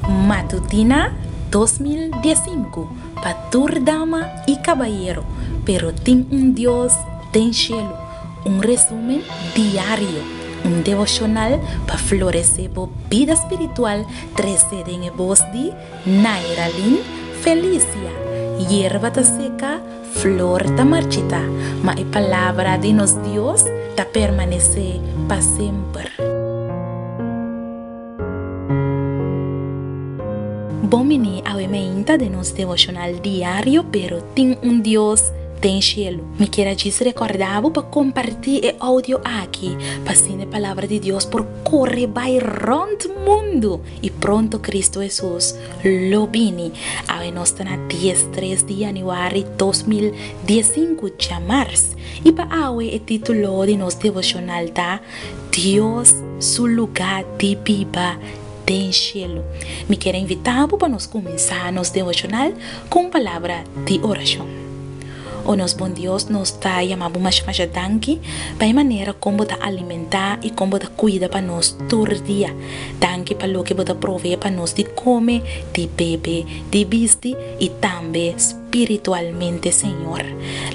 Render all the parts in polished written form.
Matutina 2015 para toda dama y caballero, pero tem Dios tem cielo. Resumen diario, devocional para florecer por vida espiritual. 13 en voz de Nairalin Felicia. Hierba ta seca, flor ta marchita, mas a palavra de nos Dios ta permanece para sempre. Bomini awemeinta de nos devocional diário, pero tem Deus tem cielo. Me quero recordar para compartilhar o áudio aqui, para ser a palavra de Deus por correr by round mundo. E pronto Cristo Jesus lo vini. Awe nós está na 13 de januário 2015 de março. E para awe o título de nosso devocional tá Deus su lugar de viva tem cielo. Me quero invitar para nós começar nosso devocional com palavra de oração. O nosso bom Deus nos está chamando mais danke para a maneira como está alimentar e como está cuidar para nós todo dia. Danke para o que está prover para nós de comer, de beber, de vestir e também espiritualmente, Senhor.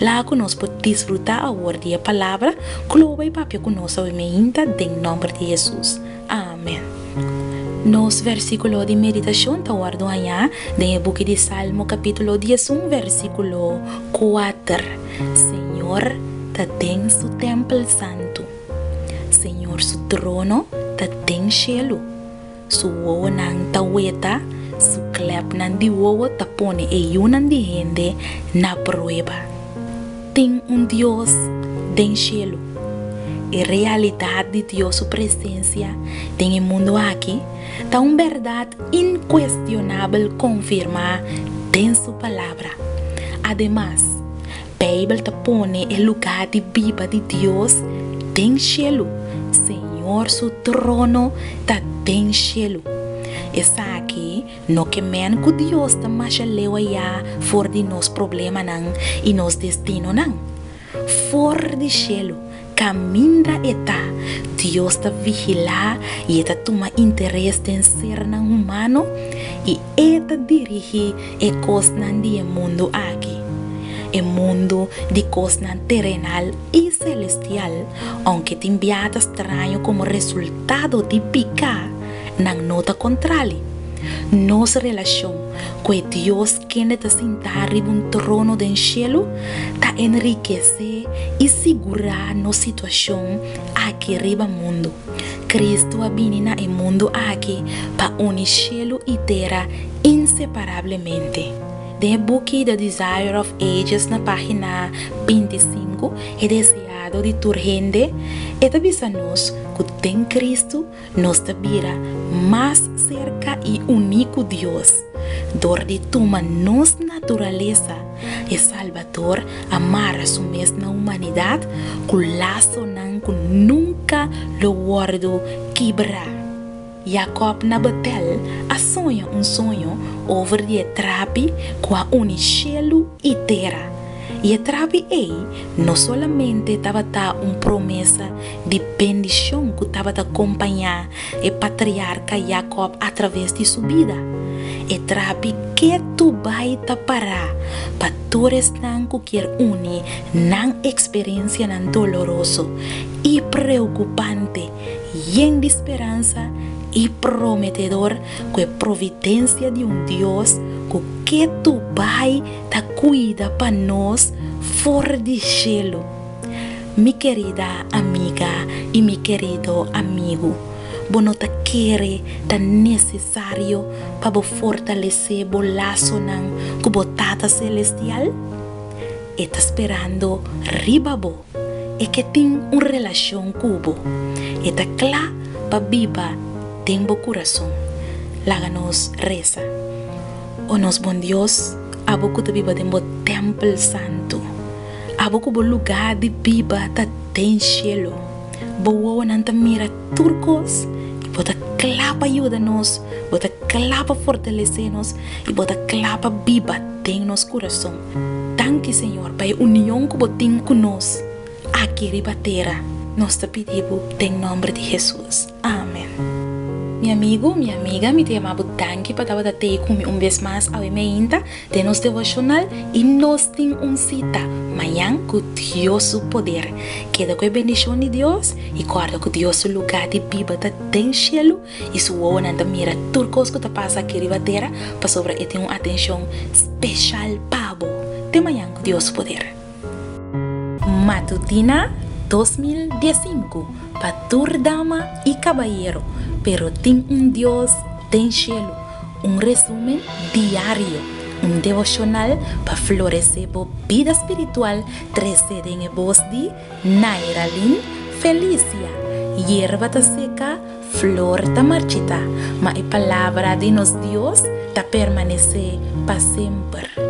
Lá que nós podemos desfrutar agora da palavra, glória e papel que nós ouvimos em nome de Jesus. Amém. Nos versículo de meditação está guardado amanhã no book de Salmo capítulo 11 versículo 4. Senhor, ta tem su templo santo. Senhor, su trono ta tem cielo. Su wowo nang ta weta, su klep nang di wowo ta pone e yunan di gente na prueba. Tem Deus den cielo. A realidade de Deus, sua presença em o mundo aqui, está uma verdade inquestionável confirmar em sua palavra. Ademais, a Bíblia te põe o lugar de viva de Deus em cielo. Senhor, seu trono está em cielo. Essa aqui, não que men que Deus está mais leu allá fora de nos problema não e nos destino não. Fora de cielo. Caminha eta, Deus está vigilar e eta toma interesse em ser humano e eta dirige e coisas do mundo aqui. O mundo de coisas terrenal e celestial, aunque te enviado estranho como resultado de picar, não nota contrário. Nossa relação com Deus que está sentado em trono do cielo está enriquecer e segurar nossa situação aqui riba mundo. Cristo abina no mundo aqui para unir cielo e terra inseparablemente. The book The Desire of Ages na página 25 é desejado de toda gente e avisa-nos que tem Cristo nos vira mais cerca e único Deus. Dor de toma nossa natureza e Salvador amar a sua mesma humanidade com laço não que nunca lo guardo quebrar. Jacob na Betel a sonha sonho over de trapi com a cielo e terra. E a trapi não solamente estava promessa de bendição que estava a acompanhar o patriarca Jacob através de sua vida. E trapi que tu vai parar para todos que quer unir na experiência doloroso e preocupante e de esperança e prometedor com a providência de Deus que tu vai cuida para nós fora de cielo. Mi querida amiga e mi querido amigo, não te quer tan necessário para fortalecer o laço com a tata celestial? Está esperando ribabo e que tem uma relação com o. Está claro para viva tem o coração. Láganos reza. O nos bom Deus, a boca de viva tem o templo santo. A boca o lugar de viva tem cielo. Boa não te mira turcos. Bota clapa ajuda-nos, bota clapa fortalecer-nos e bota clapa viva tem nosso coração. Danke, Senhor, para a união que botem conosco aqui riba terra. Nós te pedimos em nome de Jesus. Amém. Mi amigo, mi amiga, me chamamos Tanki para estar comigo vez mais ao emenda de nosso devocional e nós temos cita amanhã com Deus o poder. Queda com a bendição de Deus e guarda com Deus o lugar de Bíblia tem cielo e sua ona da mira turcos que passa aqui riba terra para sobre e tem uma atenção especial pabo. De amanhã com Deus o poder. Matutina 2015 para tur dama e caballero. Pero tem Deus, tem cielo, resumen diário, devocional para florescer a vida espiritual, trecede em voz de Nairalin Felicia. Hierba ta seca, flor ta marchita, mas a palavra de nos Deus ta permanecer para sempre.